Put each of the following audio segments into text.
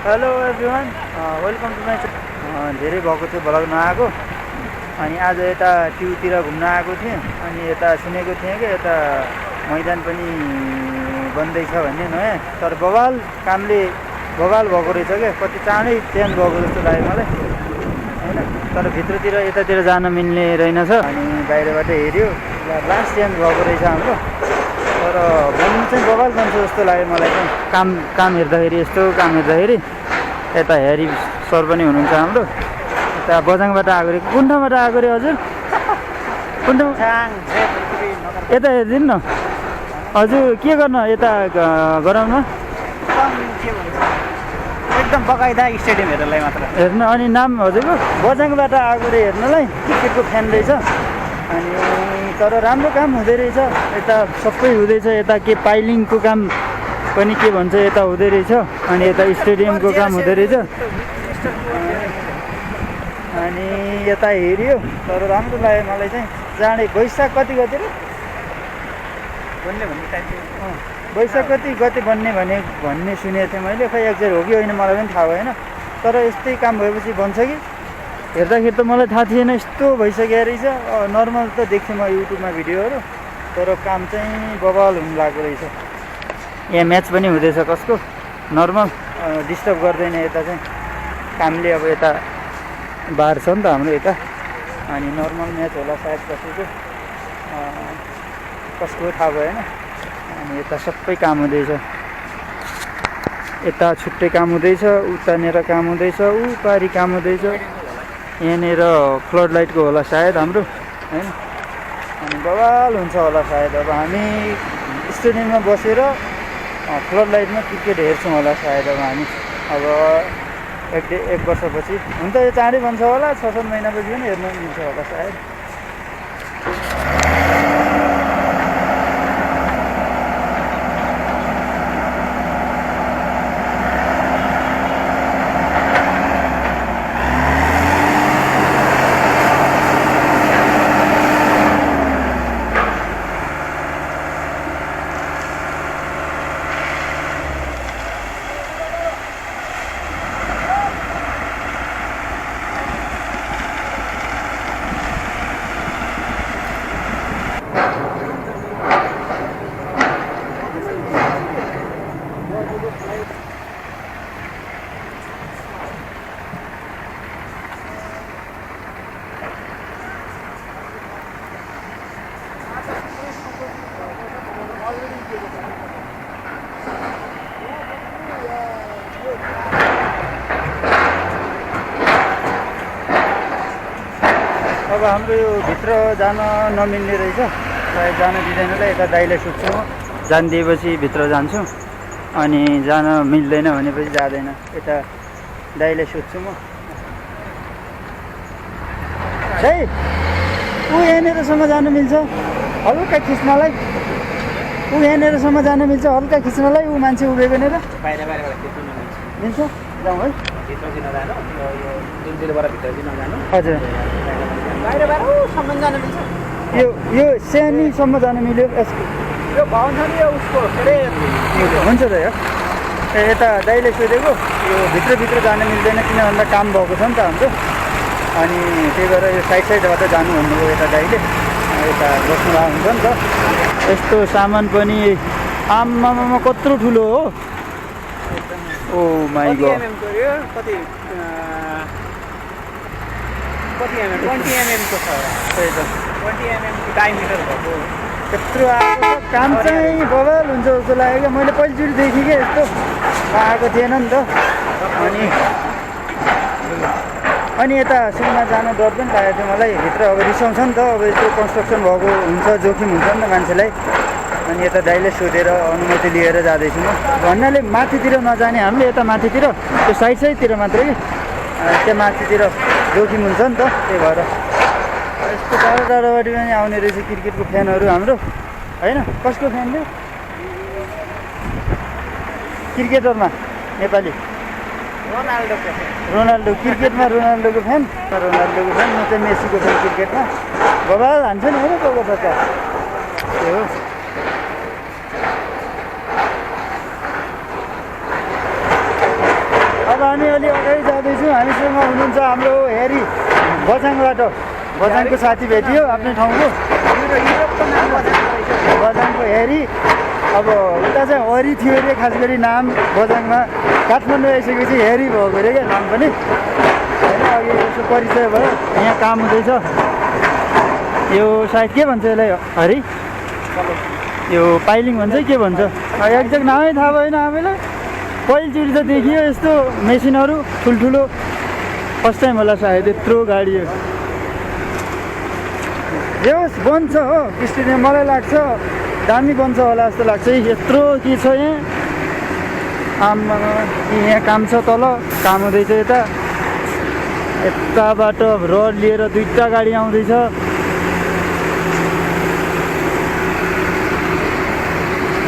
Hello everyone, welcome to my धेरै भएको थियो भ्लग नआएको। अनि आज यता ट्युतिर घुम्न आएको थिएँ। अनि यता सुनेको थिएँ कि यता मैदान पनि बन्दैछ भन्ने नयाँ, तर बवाल कामले बवाल भएको रहेछ क्या। कति चाँडै चेन्ज भएको जस्तो लाग्यो मलाई होइन। तर भित्रतिर यतातिर जान मिल्ने रहेनछ। अनि बाहिरबाट हेऱ्यो लास्ट चेन्ज भएको रहेछ हाम्रो। तर बन्नु चाहिँ बवाल बन्छ जस्तो लाग्यो मलाई चाहिँ। काम हेर्दाखेरि यस्तो काम हेर्दाखेरि यता हेरी सर पनि हुनुहुन्छ हाम्रो। यता बझाङबाट आएको रे, कुन ठाउँबाट आएको रे हजुर? कुन ठाउँ? यता हेरिदिनु न हजुर, के गर्न यता गराउन एकदम बकाइदा स्टेडियम हेर्नलाई मात्र हेर्न। अनि नाम हजुरको बझाङबाट आएको रे हेर्नलाई, क्रिकेटको फ्यान रहेछ। अनि तर राम्रो काम हुँदै रहेछ यता, सबै हुँदैछ यता। के पाइलिङको काम पनि के भन्छ यता हुँदै रहेछ। अनि यता स्टेडियमको काम हुँदै रहेछ। अनि यता हेऱ्यो तर राम्रो लाग्यो मलाई चाहिँ। चाँडै वैशाख कति गति रे बन्ने भन्ने टाइम वैशाख कति गति बन्ने भन्ने सुनेको थिएँ मैले। खै एक्ज्याक्ट हो कि होइन मलाई पनि थाहा भएन। तर यस्तै काम भएपछि बन्छ कि हेर्दाखेरि त मलाई थाहा थिएन यस्तो भइसक्यो रहेछ। नर्मल त देख्थेँ म युट्युबमा भिडियोहरू, तर काम चाहिँ बवाल हुनु लाग्दो रहेछ। यहाँ म्याच पनि हुँदैछ कसको, नर्मल डिस्टर्ब गर्दैन यता चाहिँ। कामले अब यता बार छ नि त हाम्रो यता। अनि नर्मल म्याच होला सायद कसको थाहा भएन। अनि यता सबै काम हुँदैछ, यता छुट्टै काम हुँदैछ, उतानेर काम हुँदैछ, पारी काम हुँदैछ। यहाँनिर फ्लड लाइटको होला सायद हाम्रो होइन। अनि बवाल हुन्छ होला सायद। अब हामी स्टेडियममा बसेर फ्लड लाइटमा क्रिकेट हेर्छौँ होला सायद अब हामी। अब एक वर्षपछि हुन त यो चाँडै बन्छ होला, 6-7 महिनापछि पनि हेर्न मिल्छ होला सायद। अब हाम्रो यो भित्र जान नमिल्ने रहेछ, सायद जान दिँदैनलाई। यता दाइलाई सोध्छु म, जानिदिएपछि भित्र जान्छु। अनि जान मिल्दैन भनेपछि जाँदैन। यता दाइलाई सोध्छु म। है ऊ यहाँनिरसम्म जानु मिल्छ हल्का खिच्नलाई? ऊ यहाँनिरसम्म जानु मिल्छ हल्का खिच्नलाई? ऊ मान्छे उभिएको यहाँनिर मिल्छ? जाउँ है। हजुर यो सानीसम्म जानु मिल्यो यसको? यो भवन छ नि यो उसको के अरे हुन्छ त यो। यता दाइले सोधेको यो भित्रभित्र जान मिल्दैन किन भन्दा काम भएको छ नि त हाम्रो। अनि त्यही भएर यो साइडबाट जानु भन्नुभयो यता दाइले। यता बस्नु भएको हुन्छ नि त। यस्तो सामान पनि आम्मामा कत्रो ठुलो हो। ओ माई गॉड, कति 20 mm को छ। त्यही त 20 mm को डायमिटर भएको यत्रो आएको छ। काम चाहिँ बवाल हुन्छ जस्तो लाग्यो क्या। मैले पहिलोचोटि देखेँ क्या यस्तो, आएको थिएन नि त। अनि यता सुनमा जान डर पनि लागेको थियो मलाई। भित्र अब रिसाउँछ नि त, अब यस्तो कन्स्ट्रक्सन भएको हुन्छ, जोखिम हुन्छ नि त मान्छेलाई। अनि यता दाइले सोधेर अनुमति लिएर जाँदैछु म। भन्नाले माथितिर नजाने हामीले, यता माथितिर त्यो साइडतिर मात्रै कि त्यहाँ माथितिर जोखिम हुन्छ नि त। त्यही भएर यस्तो टाढो टाढोबाट पनि आउने रहेछ क्रिकेटको फ्यानहरू हाम्रो होइन। कसको फ्यान थियो? क्रिकेटरमा नेपाली रोनाल्डो। क्रिकेटमा रोनाल्डोको फ्यान, म चाहिँ मेसीको फ्यान क्रिकेटमा। बबाल हान्छ नि होइन कोलकाता त्यो हो। अब हामी अलि अगाडि जाँदैछौँ। हामीसँग हुनुहुन्छ हाम्रो हेरी बझाङबाट बझाङको साथी भेटियो आफ्नै ठाउँको युरोपको नाम बजाएको रहेछ। बझाङको हेरी। अब उता चाहिँ हरि थियो अरे खास गरी नाम बझाङमा। काठमाडौँ आइसकेपछि हेरी भएको अरे क्या नाम पनि होइन। अघि यसो परिचय भयो। यहाँ काम हुँदैछ। यो सायद के भन्छ यसलाई हरि यो पाइलिङ भन्छ के भन्छ एक्ज्याक्ट नामै थाहा भएन हामीलाई। पहिलोचोटि त देखियो यस्तो मेसिनहरू ठुल्ठुलो। फर्स्ट टाइम होला सायद यत्रो गाडी हो। जे होस् बन्छ हो स्टेडियम मलाई लाग्छ दामी बन्छ होला जस्तो लाग्छ। यत्रो के छ यहाँ आम्मा यहाँ काम छ तल काम हुँदैछ। यताबाट रड लिएर 2टा गाडी आउँदैछ।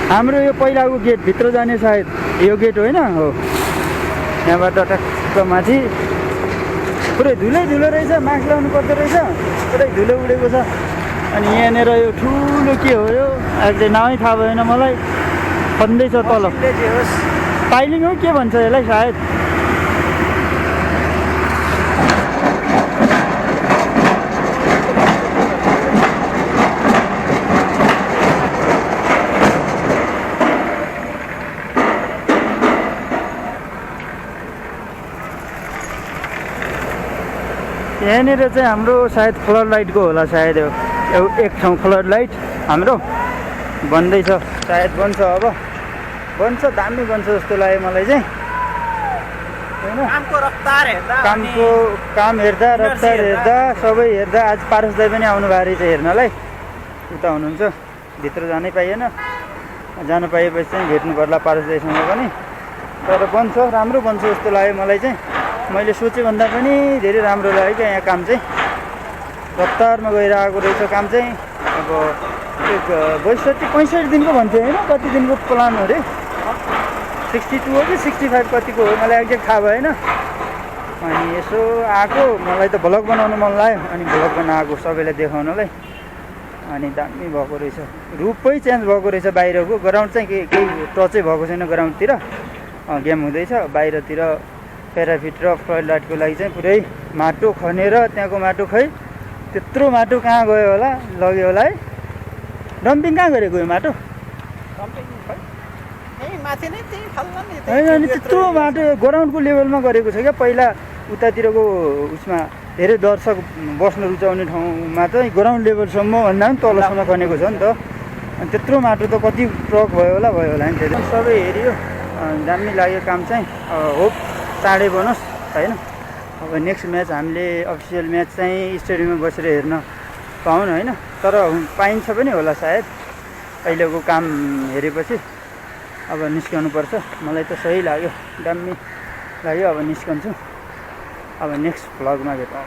हाम्रो यो पहिलाको गेट भित्र जाने सायद यो गेट होइन हो। यहाँबाट टक्क माथि पुरै धुलै धुलो रहेछ। मास्क लाउनु पर्दो रहेछ। पुरै धुलो उडेको छ। अनि यहाँनिर यो ठुलो के हो यो अहिले नामै थाहा भएन मलाई। खन्दैछ तल जे होस् पाइलिङ हो के भन्छ यसलाई सायद। यहाँनिर चाहिँ हाम्रो सायद फ्लड लाइटको होला सायद एक ठाउँ फ्लड लाइट हाम्रो बन्दैछ सायद बन्छ। अब बन्छ दामी बन्छ जस्तो लाग्यो मलाई चाहिँ होइन। कामको रफ्तार हेर्दा कामको काम हेर्दा रफ्तार हेर्दा सबै हेर्दा आज पारस दाइ पनि आउनु भएको रहेछ हेर्नलाई। उता हुनुहुन्छ भित्र जानै पाइएन। जान पाएपछि चाहिँ भेट्नु पर्ला पारस दाइसँग पनि। तर बन्छ राम्रो बन्छ जस्तो लाग्यो मलाई चाहिँ। मैले सोचेभन्दा पनि धेरै राम्रो लाग्यो क्या यहाँ काम चाहिँ। रफ्तारमा गइरहेको रहेछ काम चाहिँ। अब एक 62-65 दिनको भन्थ्यो होइन। कति दिनको प्लान हो अरे 62 हो कि 65 कतिको हो मलाई एक्ज्याक्ट थाहा भएन। अनि यसो आएको मलाई त भ्लग बनाउनु मन लाग्यो। अनि भ्लग बनाएको सबैलाई देखाउनलाई। अनि दामी भएको रहेछ। रूपै चेन्ज भएको रहेछ बाहिरको। ग्राउन्ड चाहिँ केही टचै भएको छैन ग्राउन्डतिर। गेम हुँदैछ बाहिरतिर। प्याराफिट र फ्लड लाइटको लागि चाहिँ पुरै माटो खनेर त्यहाँको माटो खै त्यत्रो माटो कहाँ गयो होला लग्यो होला है। डम्पिङ कहाँ गरेको यो माटो माथि नै त्यही फाल्न नि होइन। अनि त्यत्रो माटो ग्राउन्डको लेभलमा गरेको छ क्या। पहिला उतातिरको उसमा धेरै दर्शक बस्न रुचाउने ठाउँमा चाहिँ ग्राउन्ड लेभलसम्म भन्दा पनि तलसम्म खनेको छ नि त। अनि त्यत्रो माटो त कति ट्रक भयो होला नि त्यो सबै हेऱ्यो। दामी लाग्यो काम चाहिँ। होप चाँडै बनोस् होइन। अब नेक्स्ट म्याच हामीले अफिसियल म्याच चाहिँ स्टेडियममा बसेर हेर्न पाउनु होइन। तर पाइन्छ पनि होला सायद। अहिलेको काम हेरेपछि अब निस्कनु पर्छ। मलाई त सही लाग्यो दामी लाग्यो। अब निस्कन्छु। अब नेक्स्ट भ्लगमा भेटौँ।